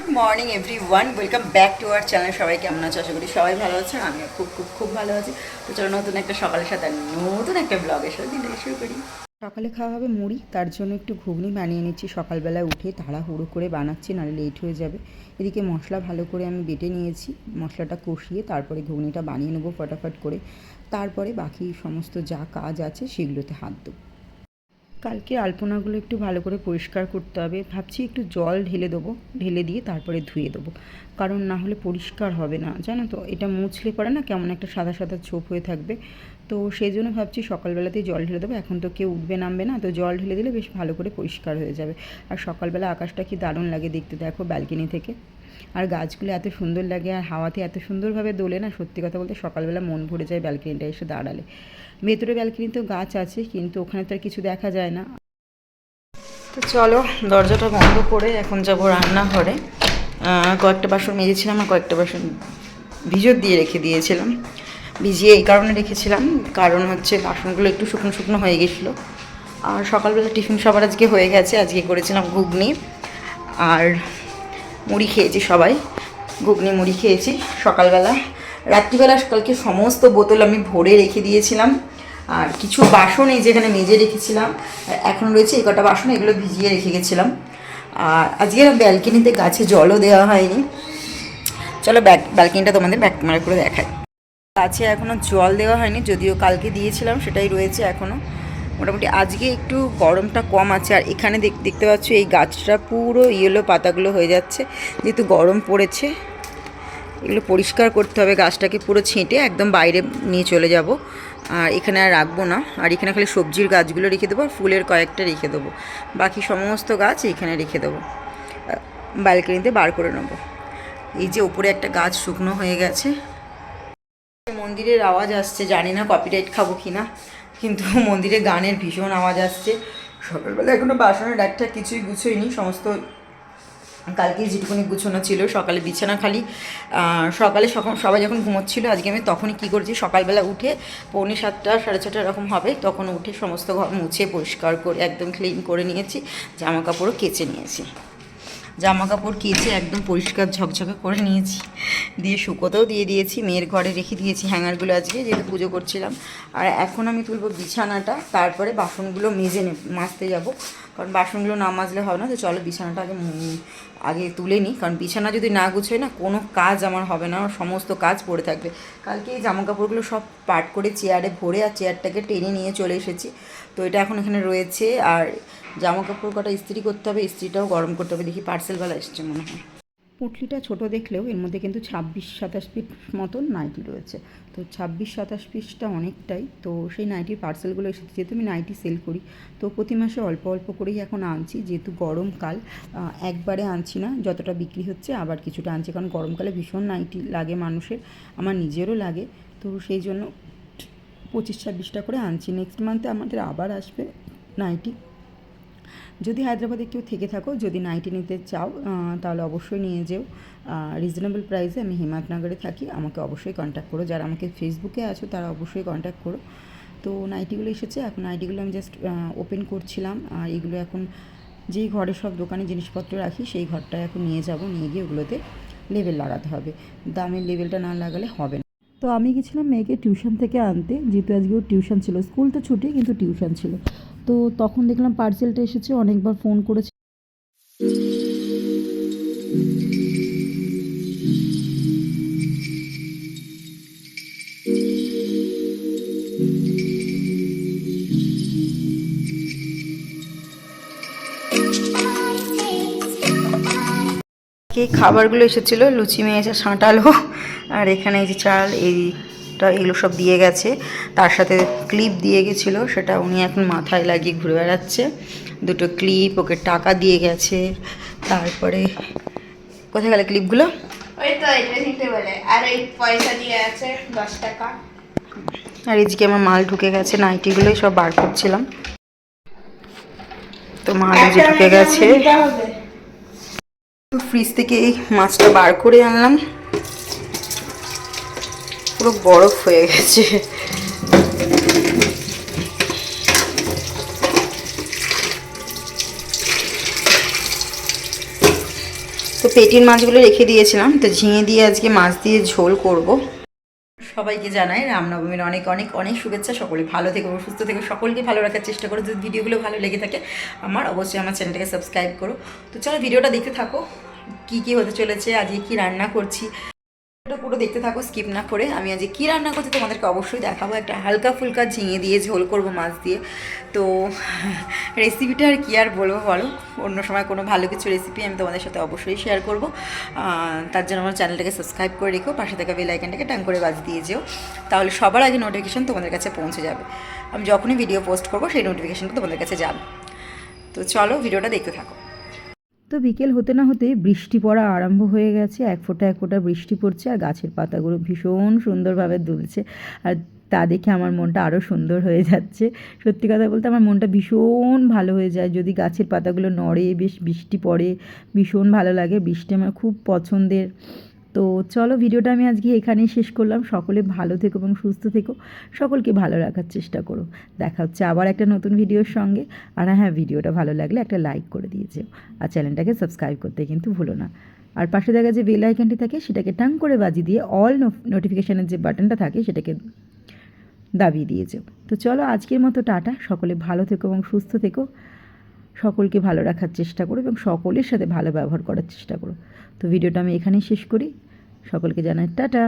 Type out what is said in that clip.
Good morning everyone, welcome back to our channel. সবাই কেমন আছে? আশা করি সবাই ভালো আছে। আমিও খুব খুব খুব ভালো আছি। তো চলো নতুন একটা সকালের সাথে নতুন একটা ব্লগের সাথে দিনটাকে শুরু করি। সকালে খাওয়া হবে মুড়ি, তার জন্য একটু ঘুগনি বানিয়ে নিচ্ছি। সকালবেলা উঠে তাড়াহুড়ো করে বানাচ্ছি, নাহলে লেট হয়ে যাবে। এদিকে মশলা ভালো করে আমি বেটে নিয়েছি, মশলাটা কষিয়ে তারপরে ঘুগনিটা বানিয়ে নেবো ফটাফট করে। তারপরে বাকি সমস্ত যা কাজ আছে সেগুলোতে হাত দেবো। কালকে আলপনাগুলো একটু ভালো করে পরিষ্কার করতে হবে, ভাবছি একটু জল ঢেলে দেবো, ঢেলে দিয়ে তারপরে ধুয়ে দেবো, কারণ না হলে পরিষ্কার হবে না, জানো তো। এটা মুছলে পরে না কেমন একটা সাদা সাদা ছোপ হয়ে থাকবে। তো সেই জন্য ভাবছি সকালবেলাতেই জল ঢেলে দেবো। এখন তো কেউ উঠবে নামবে না, তো জল ঢেলে দিলে বেশ ভালো করে পরিষ্কার হয়ে যাবে। আর সকালবেলা আকাশটা কি দারুণ লাগে দেখতে, দেখো ব্যালকনি থেকে। আর গাছগুলো এত সুন্দর লাগে, আর হাওয়াতে এত সুন্দরভাবে দোলে না, সত্যি কথা বলতে সকালবেলা মন ভরে যায় ব্যালকনিটা এসে দাঁড়ালে। ভেতরে ব্যালকনিতেও গাছ আছে, কিন্তু ওখানে তো আর কিছু দেখা যায় না। তো চলো দরজাটা বন্ধ করে এখন যাবো রান্নাঘরে। কয়েকটা বাসন মেজেছিলাম আর কয়েকটা বাসন ভিজর দিয়ে রেখে দিয়েছিলাম। ভিজিয়ে এই কারণে রেখেছিলাম, কারণ হচ্ছে বাসনগুলো একটু শুকনো শুকনো হয়ে গেছিলো। আর সকালবেলা টিফিন সবার আজকে হয়ে গেছে। আজকে করেছিলাম ঘুগনি আর মুড়ি খেয়েছি সবাই। ঘুগনি মুড়ি খেয়েছি সকালবেলা। রাত্রিবেলা কালকে সমস্ত বোতল আমি ভরে রেখে দিয়েছিলাম। আর কিছু বাসন এই যেখানে মেজে রেখেছিলাম এখন রয়েছে, এই কটা বাসন এগুলো ভিজিয়ে রেখে গেছিলাম। আর আজকে ব্যালকনিতে গাছে জলও দেওয়া হয়নি। চলো ব্যালকনিটা তোমাদের ব্যাক ক্যামেরা করে দেখাই। গাছে এখনও জল দেওয়া হয়নি, যদিও কালকে দিয়েছিলাম, সেটাই রয়েছে এখনও। মোটামুটি আজকে একটু গরমটা কম আছে। আর এখানে দেখতে পাচ্ছ এই গাছটা পুরো ইয়েলো পাতাগুলো হয়ে যাচ্ছে, যেহেতু গরম পড়েছে। এগুলো পরিষ্কার করতে হবে, গাছটাকে পুরো ছেঁটে একদম বাইরে নিয়ে চলে যাব। আর এখানে আর রাখবো না। আর এখানে খালি সবজির গাছগুলো রেখে দেবো, আর ফুলের কয়েকটা রেখে দেবো। বাকি সমস্ত গাছ এখানে রেখে দেবো, ব্যালকনিতে বার করে নেবো। এই যে ওপরে একটা গাছ শুকনো হয়ে গেছে। মন্দিরের আওয়াজ আসছে, জানি না কপিরাইট খাবো কি না, কিন্তু মন্দিরে গানের ভীষণ আওয়াজ আসছে। সকালবেলা এখনও বাসনের একটা কিছুই গুছোইনি, সমস্ত কালকে যেটুকুনি গুছোনো ছিল। সকালে বিছানা খালি সকালে সবাই যখন ঘুমোচ্ছিলো আজকে আমি তখনই কী করেছি, সকালবেলা উঠে 6:45 7:30 এরকম হবে, তখন উঠে সমস্ত ঘর মুছে পরিষ্কার করে একদম ক্লিন করে নিয়েছি। জামা কাপড়ও কেচে নিয়েছি, জামা কাপড় কেচে একদম পরিষ্কার ঝকঝকে করে নিয়েছি, দিয়ে শুকোতেও দিয়ে দিয়েছি। মেয়ের ঘরে রেখে দিয়েছি হ্যাঙ্গারগুলো আজকে, যেহেতু পুজো করছিলাম। আর এখন আমি তুলবো বিছানাটা, তারপরে বাসনগুলো মাজতে যাব, কারণ বাসনগুলো না মাজলে হবে না। তো চলো বিছানাটা আগে তুলে নিই, কারণ বিছানা যদি না গুছোয় না কোনো কাজ আমার হবে না, সমস্ত কাজ পড়ে থাকবে। কালকে এই জামা কাপড়গুলো সব পাট করে চেয়ারে ভরে আর চেয়ারটাকে টেনে নিয়ে চলে এসেছি। তো এটা এখন এখানে রয়েছে। আর জামা কাপড় কটা ইস্ত্রি করতে হবে, ইস্ত্রিটাও গরম করতে হবে। দেখি পার্সেলওয়ালা এসছে মনে হয়। পুঁটলিটা ছোটো দেখলেও এর মধ্যে কিন্তু 26-27 পিস মতন নাইটি রয়েছে। তো 26-27 পিসটা অনেকটাই। তো সেই নাইটির পার্সেলগুলো এসেছে, যেহেতু আমি নাইটি সেল করি, তো প্রতি মাসে অল্প অল্প করেই এখন আনছি, যেহেতু গরমকাল। একবারে আনছি না, যতটা বিক্রি হচ্ছে আবার কিছুটা আনছি, কারণ গরমকালে ভীষণ নাইটি লাগে মানুষের, আমার নিজেরও লাগে। তো সেই জন্য 25-26টা করে আনছি। নেক্সট মান্থে আমাদের আবার আসবে নাইটি। যদি হায়দ্রাবাদে কেউ থেকে থাকো, যদি নাইটি নিতে চাও তাহলে অবশ্যই নিয়ে যেও। রিজনেবল প্রাইসে আমি হিমায়তনগরে থাকি, আমাকে অবশ্যই কন্ট্যাক্ট করো। যারা আমাকে ফেসবুকে আছো তারা অবশ্যই কন্ট্যাক্ট করো। তো নাইটিগুলো এসেছে, এখন নাইটিগুলো আমি জাস্ট ওপেন করছিলাম। আর এগুলো এখন যেই ঘরে সব দোকানে জিনিসপত্র রাখি সেই ঘরটায় এখন নিয়ে যাব, নিয়ে গিয়ে ওগুলোতে লেবেল লাগাতে হবে। দামের লেবেলটা না লাগালে হবে না। তো আমি গেছিলাম মেয়েকে টিউশন থেকে আনতে, যেহেতু আজকে ওর টিউশন ছিল। স্কুল তো ছুটি, কিন্তু টিউশন ছিল। তো তখন দেখলাম পার্সেলটা এসেছে, অনেকবার ফোন করেছে। এই খাবারগুলো এসেছিলো, লুচি মেয়েছে সাঁটালো, আর এখানে এই যে চাল এইটা এগুলো সব দিয়ে গেছে। তার সাথে ক্লিপ দিয়ে গেছিলো, সেটা উনি এখন মাথায় লাগিয়ে ঘুরে বেড়াচ্ছে। দুটো ক্লিপ, ওকে টাকা দিয়ে গেছে। তারপরে কোথায় গেলে ক্লিপগুলো? ওই তো এটা নিতে বলে, আর এই পয়সা দিয়ে আছে 10 টাকা। আর এদিকে আমার মাল ঢুকে গেছে, নাইটিগুলোই সব বার করছিলাম। তো মাল যে ঢুকে গেছে, ফ্রিজ থেকে এই মাছটা বার করে আনলাম, পুরো বরফ হয়ে গেছে। তো পেটির মাছগুলো রেখে দিয়েছিলাম, তো ঝিঙে দিয়ে আজকে মাছ দিয়ে ঝোল করব। সবাইকে জানাই রামনবমীর অনেক অনেক অনেক শুভেচ্ছা। সকলে ভালো থেকো, সুস্থ থেকো, সকলকে ভালো রাখার চেষ্টা করো। যদি ভিডিওগুলো ভালো লেগে থাকে অবশ্যই আমার চ্যানেলটাকে সাবস্ক্রাইব করো। তো চলো ভিডিওটা দেখতে থাকো, কি কি হতে চলেছে, আজকে কি রান্না করছি পুরো দেখতে থাকো স্কিপ না করে। আমি আজকে কী রান্না করছি তোমাদেরকে অবশ্যই দেখাবো। একটা হালকা ফুলকা ঝিঙে দিয়ে ঝোল করব মাছ দিয়ে। তো রেসিপিটা আর কী আর বলবো বলো, অন্য সময় কোনো ভালো কিছু রেসিপি আমি তোমাদের সাথে অবশ্যই শেয়ার করব। তার জন্য আমার চ্যানেলটাকে সাবস্ক্রাইব করে রেখো, পাশে থাকা বেল আইকনটাকে টাং করে বাজ দিয়ে যেও, তাহলে সবার আগে নোটিফিকেশান তোমাদের কাছে পৌঁছে যাবে। আমি যখনই ভিডিও পোস্ট করবো সেই নোটিফিকেশানটা তোমাদের কাছে যাবে। তো চলো ভিডিওটা দেখতে থাকো। তো বিকেল হতে না হতে বৃষ্টি পড়া আরম্ভ হয়ে গেছে, এক ফোঁটা বৃষ্টি পড়ছে আর গাছের পাতাগুলো ভীষণ সুন্দরভাবে দুলছে, আর তা দেখে আমার মনটা আরও সুন্দর হয়ে যাচ্ছে। সত্যি কথা বলতে আমার মনটা ভীষণ ভালো হয়ে যায় যদি গাছের পাতাগুলো নড়ে, বেশ বৃষ্টি পড়ে, ভীষণ ভালো লাগে। বৃষ্টি আমার খুব পছন্দের। তো চলো ভিডিওটা আমি আজকে এখানেই শেষ করলাম। সকলে ভালো থেকো এবং সুস্থ থেকো, সকলকে ভালো রাখার চেষ্টা করো। দেখা হচ্ছে আবার একটা নতুন ভিডিওর সঙ্গে। আর হ্যাঁ, ভিডিওটা ভালো লাগলে একটা লাইক করে দিয়েছেও, আর চ্যানেলটাকে সাবস্ক্রাইব করতে কিন্তু ভুলো না। আর পাশে দেখা যে বেল আইকনটি থাকে সেটাকে টাং করে বাজিয়ে দিয়ে অল নোটিফিকেশানের যে বাটনটা থাকে সেটাকে দাবিয়ে দিয়েছে। তো চলো আজকের মতো টাটা, সকলে ভালো থেকো এবং সুস্থ থেকো, সকলকে ভালো রাখার চেষ্টা করো এবং সকলের সাথে ভালো ব্যবহার করার চেষ্টা করো। তো ভিডিওটা আমি এখানেই শেষ করি, সকলকে জানাই টাটা।